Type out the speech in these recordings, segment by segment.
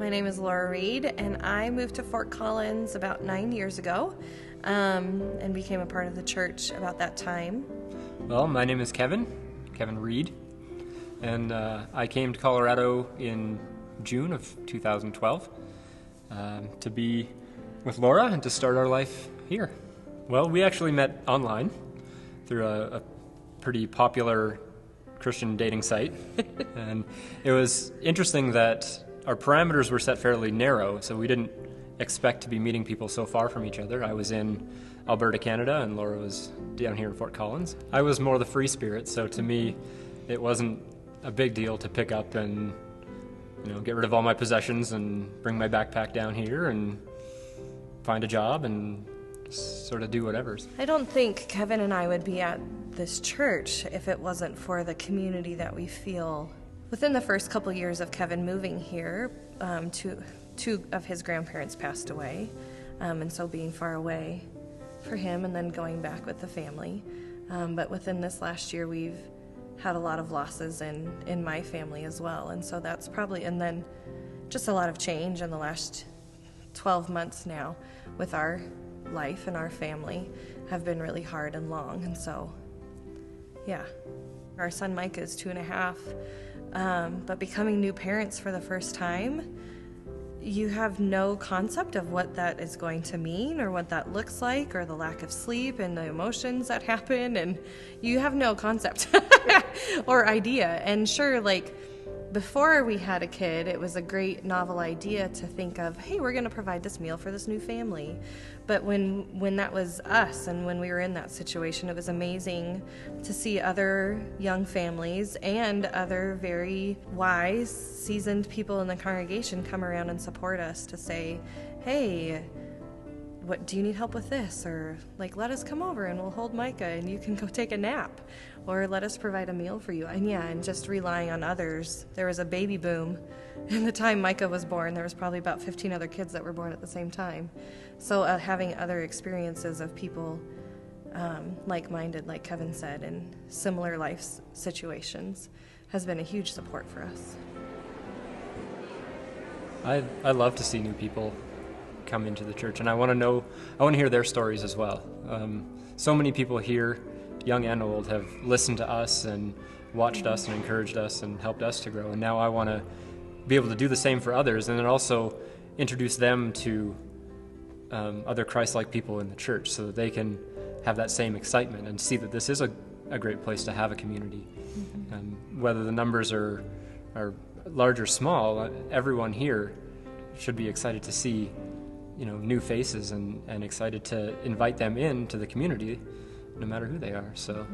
My name is Laura Reed, and I moved to Fort Collins about 9 years ago and became a part of the church about that time. Well, my name is Kevin Reed, and I came to Colorado in June of 2012 to be with Laura and to start our life here. Well, we actually met online through a pretty popular Christian dating site, and it was interesting that our parameters were set fairly narrow, so we didn't expect to be meeting people so far from each other. I was in Alberta, Canada, and Laura was down here in Fort Collins. I was more the free spirit, so to me, it wasn't a big deal to pick up and get rid of all my possessions and bring my backpack down here and find a job and sort of do whatever's. I don't think Kevin and I would be at this church if it wasn't for the community that we feel. Within the first couple years of Kevin moving here, two of his grandparents passed away, and so being far away for him and then going back with the family. But within this last year, we've had a lot of losses in my family as well, and so that's probably, and then just a lot of change in the last 12 months now with our life and our family have been really hard and long, and so, yeah. Our son Micah is 2.5, but becoming new parents for the first time, you have no concept of what that is going to mean or what that looks like, or the lack of sleep and the emotions that happen, and you have no concept or idea. And sure, before we had a kid, it was a great novel idea to think of, hey, we're going to provide this meal for this new family. But when that was us and when we were in that situation, it was amazing to see other young families and other very wise, seasoned people in the congregation come around and support us to say, hey, what do you need help with this? Or let us come over and we'll hold Micah and you can go take a nap, or let us provide a meal for you. And just relying on others. There was a baby boom. In the time Micah was born, there was probably about 15 other kids that were born at the same time. So having other experiences of people like-minded, like Kevin said, in similar life situations has been a huge support for us. I love to see new people come into the church, and I want to hear their stories as well. So many people here, young and old, have listened to us and watched us and encouraged us and helped us to grow, and now I want to be able to do the same for others, and then also introduce them to other Christ-like people in the church so that they can have that same excitement and see that this is a great place to have a community. Mm-hmm. Whether the numbers are large or small, everyone here should be excited to see new faces and excited to invite them into the community no matter who they are. So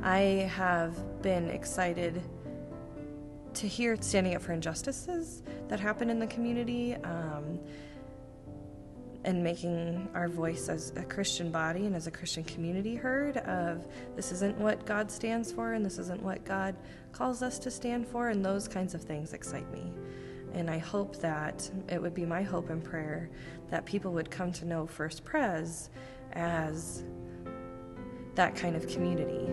I have been excited to hear standing up for injustices that happen in the community, and making our voice as a Christian body and as a Christian community heard of this isn't what God stands for and this isn't what God calls us to stand for, and those kinds of things excite me. And I hope that it would be my hope and prayer that people would come to know First Pres as that kind of community.